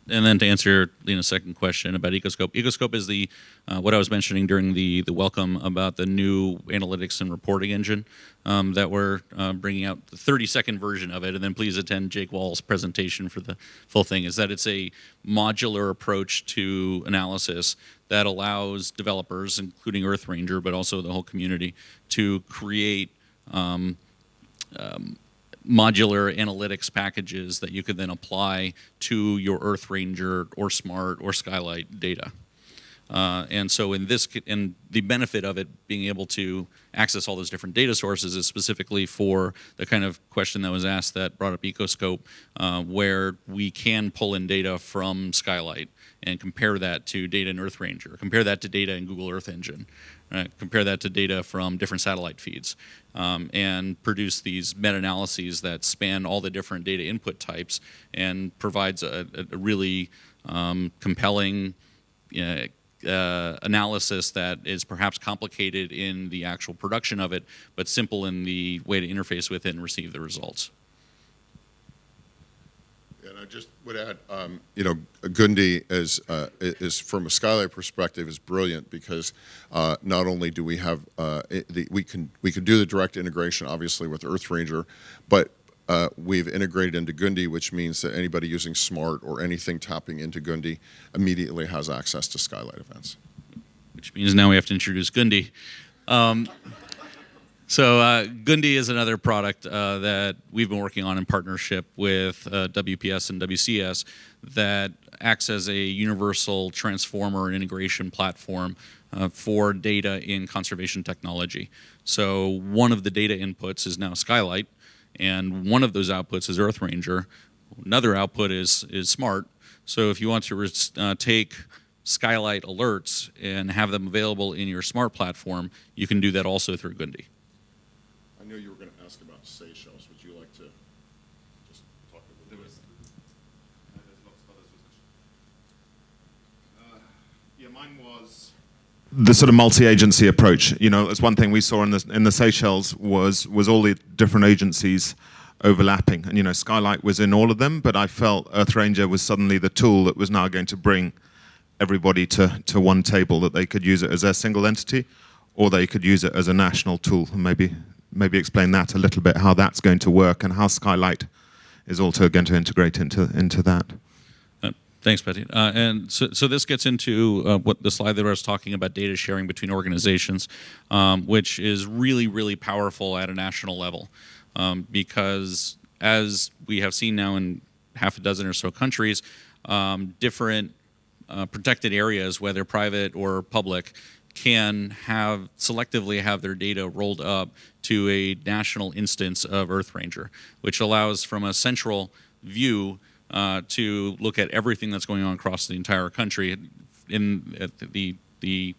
And then to answer Lena's second question about Ecoscope, Ecoscope is the what I was mentioning during the welcome about the new analytics and reporting engine that we're bringing out, the 30-second version of it, and then please attend Jake Wall's presentation for the full thing, is that it's a modular approach to analysis that allows developers, including EarthRanger, but also the whole community, to create modular analytics packages that you could then apply to your EarthRanger or Smart or Skylight data. And so and the benefit of it being able to access all those different data sources is specifically for the kind of question that was asked that brought up Ecoscope, where we can pull in data from Skylight and compare that to data in EarthRanger, compare that to data in Google Earth Engine, right? Compare that to data from different satellite feeds, and produce these meta-analyses that span all the different data input types and provides a really compelling analysis that is perhaps complicated in the actual production of it, but simple in the way to interface with it and receive the results. And I just would add, Gundi is from a Skylight perspective is brilliant, because not only do we have we can do the direct integration obviously with EarthRanger, but we've integrated into Gundi, which means that anybody using Smart or anything tapping into Gundi immediately has access to Skylight events. Which means now we have to introduce Gundi. So Gundi is another product that we've been working on in partnership with WPS and WCS that acts as a universal transformer and integration platform for data in conservation technology. So one of the data inputs is now Skylight, and one of those outputs is EarthRanger. Another output is Smart. So if you want to take Skylight alerts and have them available in your Smart platform, you can do that also through Gundi. I know you were going to ask about Seychelles. Would you like to just talk a little bit? Yeah, mine was the sort of multi-agency approach. It's one thing we saw in the Seychelles was all the different agencies overlapping, and Skylight was in all of them, but I felt EarthRanger was suddenly the tool that was now going to bring everybody to one table, that they could use it as a single entity, or they could use it as a national tool. And maybe explain that a little bit, how that's going to work and how Skylight is also going to integrate into that. Thanks, Betty. And so this gets into what the slide that I was talking about, data sharing between organizations, which is really, really powerful at a national level, because as we have seen now in half a dozen or so countries, different protected areas, whether private or public, can selectively have their data rolled up to a national instance of EarthRanger, which allows from a central view to look at everything that's going on across the entire country in the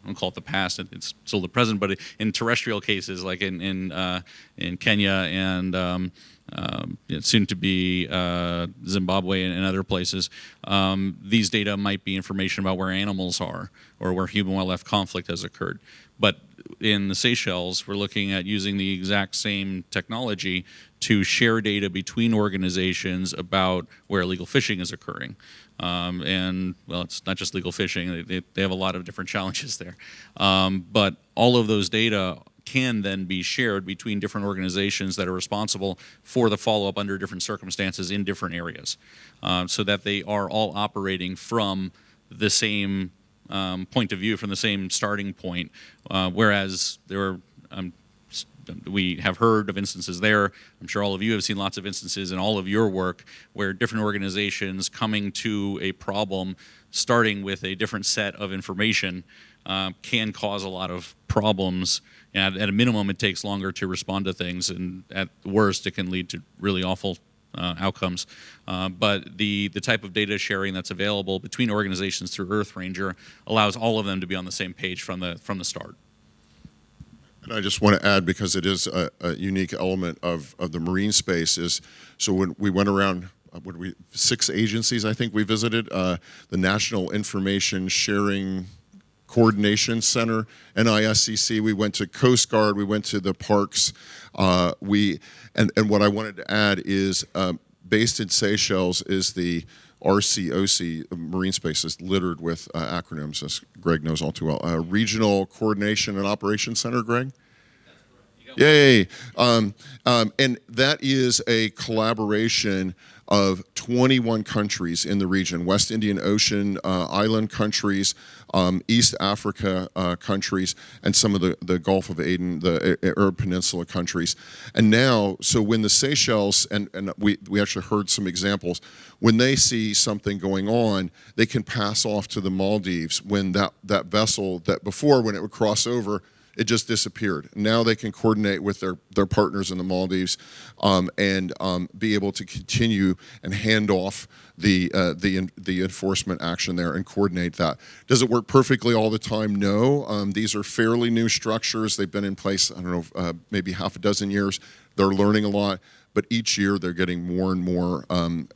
I don't call it the past, it's still the present, but in terrestrial cases like in Kenya and soon to be Zimbabwe and other places, these data might be information about where animals are or where human-wildlife conflict has occurred. But in the Seychelles, we're looking at using the exact same technology to share data between organizations about where illegal fishing is occurring. And, well, it's not just legal fishing. They have a lot of different challenges there. But all of those data can then be shared between different organizations that are responsible for the follow-up under different circumstances in different areas, so that they are all operating from the same point of view, from the same starting point, whereas we have heard of instances there. I'm sure all of you have seen lots of instances in all of your work where different organizations coming to a problem starting with a different set of information can cause a lot of problems. And at a minimum, it takes longer to respond to things, and at worst, it can lead to really awful outcomes. But the type of data sharing that's available between organizations through EarthRanger allows all of them to be on the same page from the start. And I just want to add, because it is a unique element of the marine space, is so when we went around, 6 agencies I think we visited, the National Information Sharing Coordination Center, NISCC, we went to Coast Guard, we went to the parks, and what I wanted to add is based in Seychelles is the RCOC, marine space is littered with acronyms, as Greg knows all too well. Regional Coordination and Operations Center, Greg? Yay! And that is a collaboration of 21 countries in the region, West Indian Ocean island countries, East Africa countries, and some of the Gulf of Aden, the Arab Peninsula countries. And now, so when the Seychelles, and we actually heard some examples, when they see something going on, they can pass off to the Maldives when that vessel that before, when it would cross over, it just disappeared. Now they can coordinate with their partners in the Maldives and be able to continue and hand off the enforcement action there and coordinate that. Does it work perfectly all the time? No. These are fairly new structures. They've been in place, I don't know, maybe half a dozen years. They're learning a lot, but each year they're getting more and more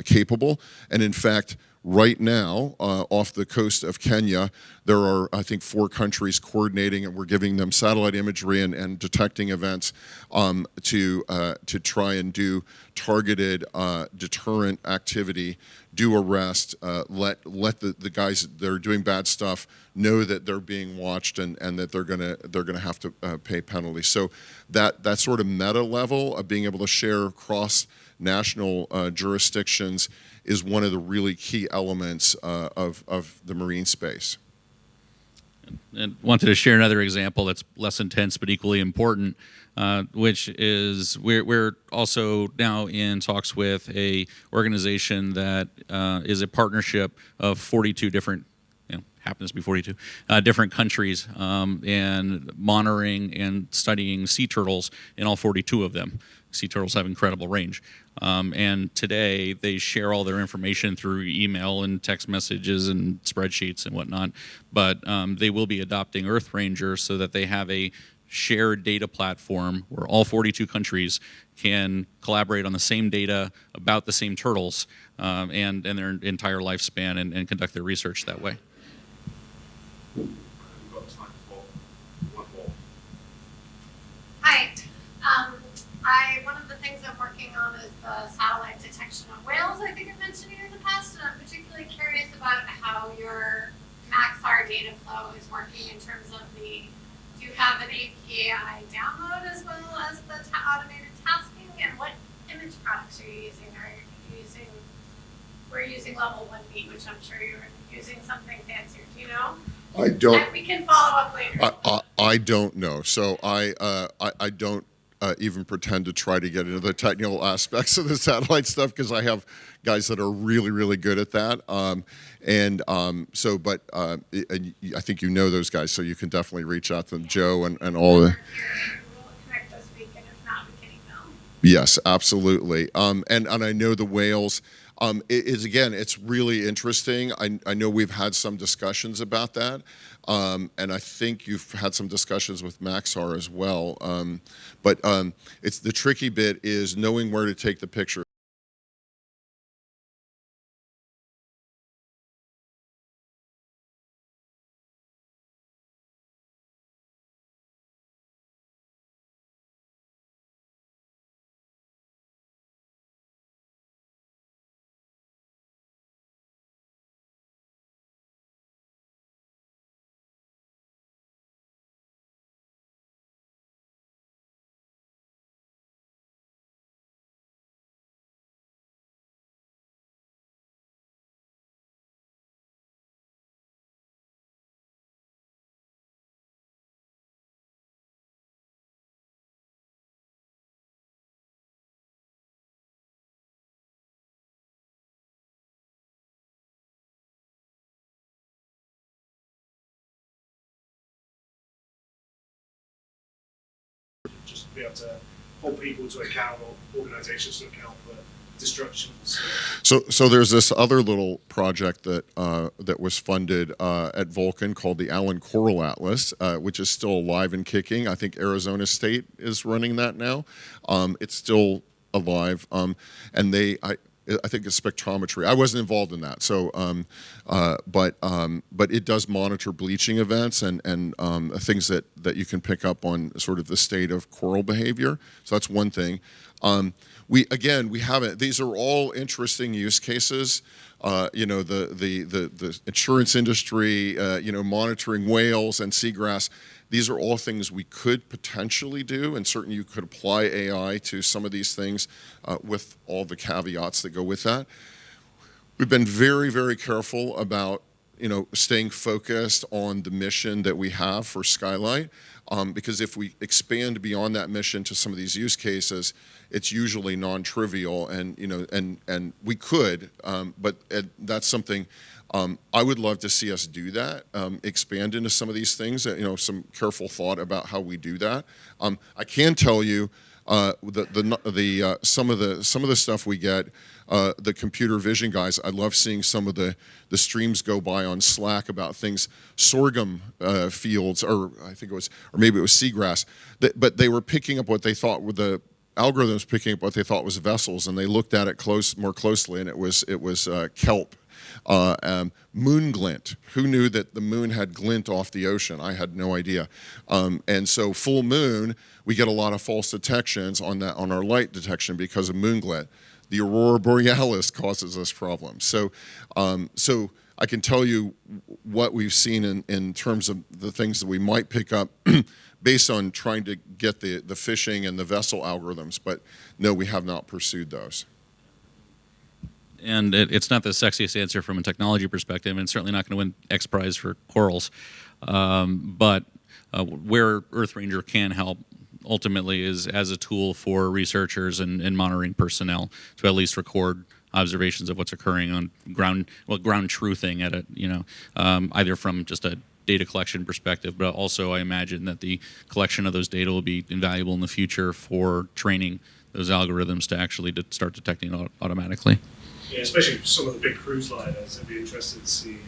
capable. And in fact, right now, off the coast of Kenya, there are, I think, 4 countries coordinating, and we're giving them satellite imagery and detecting events to try and do targeted deterrent activity, do arrest, let the guys that are doing bad stuff know that they're being watched and that they're gonna have to pay penalties. So that sort of meta level of being able to share across national jurisdictions is one of the really key elements of the marine space. And wanted to share another example that's less intense but equally important, which is we're also now in talks with a organization that is a partnership of 42 different, happens to be 42, different countries, and monitoring and studying sea turtles in all 42 of them. Sea turtles have incredible range. And today they share all their information through email and text messages and spreadsheets and whatnot. But they will be adopting EarthRanger so that they have a shared data platform where all 42 countries can collaborate on the same data about the same turtles and their entire lifespan and conduct their research that way. We've got time for one more. Hi. One of the things I'm working on is the satellite detection of whales. I think I've mentioned here in the past, and I'm particularly curious about how your Maxar data flow is working in terms of do you have an API download as well as the automated tasking, and what image products are you using? We're using level 1B, which I'm sure you're using something fancier. Do you know? I don't. And we can follow up later. I don't know. So I don't even pretend to try to get into the technical aspects of the satellite stuff, because I have guys that are really, really good at that. I think you know those guys, so you can definitely reach out to them, Joe and all of the. We'll connect this week, and if not, we can email. Yes, absolutely. And I know the whales. It's really interesting. I know we've had some discussions about that, and I think you've had some discussions with Maxar as well. But it's the tricky bit is knowing where to take the picture. be able to hold people to account or organizations to account for destructions. So there's this other little project that that was funded at Vulcan called the Allen Coral Atlas, which is still alive and kicking. I think Arizona State is running that now. It's still alive, and I think it's spectrometry. I wasn't involved in that, so but it does monitor bleaching events and things that you can pick up on sort of the state of coral behavior. So that's one thing. We haven't. These are all interesting use cases. You know, the insurance industry. You know, monitoring whales and seagrass. These are all things we could potentially do, and certainly you could apply AI to some of these things with all the caveats that go with that. We've been very, very careful about, you know, staying focused on the mission that we have for Skylight, because if we expand beyond that mission to some of these use cases, it's usually non-trivial, and you know, and we could, but that's something. I would love to see us do that, expand into some of these things. You know, some careful thought about how we do that. I can tell you some of the stuff we get. The computer vision guys, I love seeing some of the streams go by on Slack about things, sorghum fields, or I think it was, or maybe it was seagrass. But they were picking up what they thought were the algorithms picking up what they thought was vessels, and they looked at it more closely, and it was kelp. Moon glint. Who knew that the moon had glint off the ocean? I had no idea. And so full moon, we get a lot of false detections on our light detection because of moon glint. The aurora borealis causes us problems. So I can tell you what we've seen in terms of the things that we might pick up based on trying to get the fishing and the vessel algorithms. But no, we have not pursued those. And it's not the sexiest answer from a technology perspective, and it's certainly not going to win X Prize for corals. But where EarthRanger can help ultimately is as a tool for researchers and monitoring personnel to at least record observations of what's occurring on ground truthing at either from just a data collection perspective, but also I imagine that the collection of those data will be invaluable in the future for training those algorithms to actually start detecting it automatically. Yeah, especially for some of the big cruise liners, I'd be interested to see,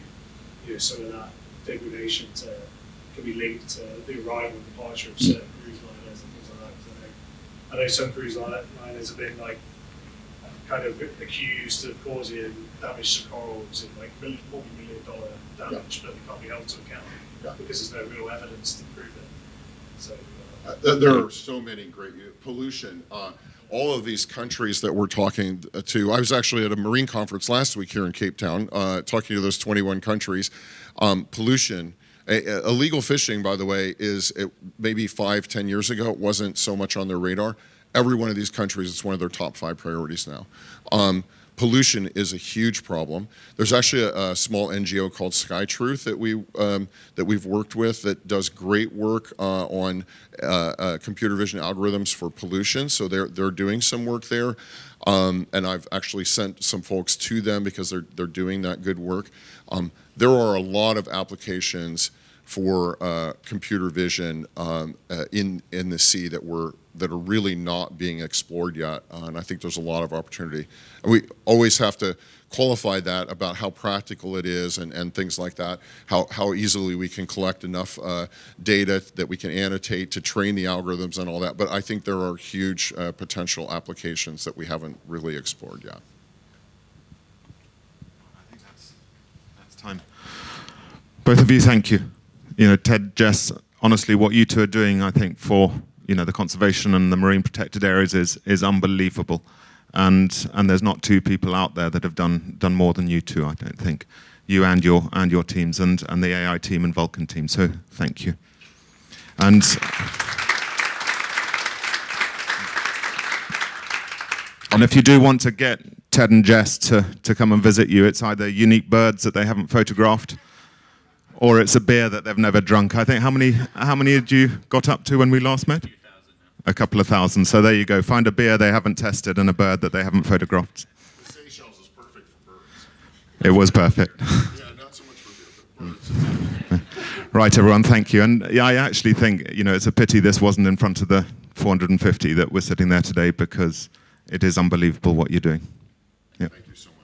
you know, some of that degradation can be linked to the arrival and departure of certain cruise liners and things like that. Because I know some cruise liners have been like kind of accused of causing damage to corals in like multi-million-dollar damage, but they can't be held to account because there's no real evidence to prove it. So there are so many great pollution. All of these countries that we're talking to, I was actually at a marine conference last week here in Cape Town, talking to those 21 countries. Pollution, illegal fishing, by the way, maybe 5-10 years ago, it wasn't so much on their radar. Every one of these countries, it's one of their top 5 priorities now. Pollution is a huge problem. There's actually a small NGO called SkyTruth that we've worked with that does great work on computer vision algorithms for pollution. So they're doing some work there, and I've actually sent some folks to them because they're doing that good work. There are a lot of applications for computer vision in the sea that are really not being explored yet, and I think there's a lot of opportunity. And we always have to qualify that about how practical it is and things like that, how easily we can collect enough data that we can annotate to train the algorithms and all that, but I think there are huge potential applications that we haven't really explored yet. I think that's time. Both of you, thank you. You know, Ted, Jes, honestly, what you two are doing, I think, for the conservation and the marine protected areas is unbelievable, and there's not 2 people out there that have done more than you two. I don't think, you and your teams and the AI team and Vulcan team. So thank you. And if you do want to get Ted and Jes to come and visit you, it's either unique birds that they haven't photographed, or it's a beer that they've never drunk. I think how many had you got up to when we last met? A couple of thousand. So there you go. Find a beer they haven't tested and a bird that they haven't photographed. The Seychelles is perfect for birds. It was perfect. Yeah, not so much for beer, but birds. Right, everyone. Thank you. And yeah, I actually think it's a pity this wasn't in front of the 450 that we're sitting there today, because it is unbelievable what you're doing. Yeah. Thank you so much.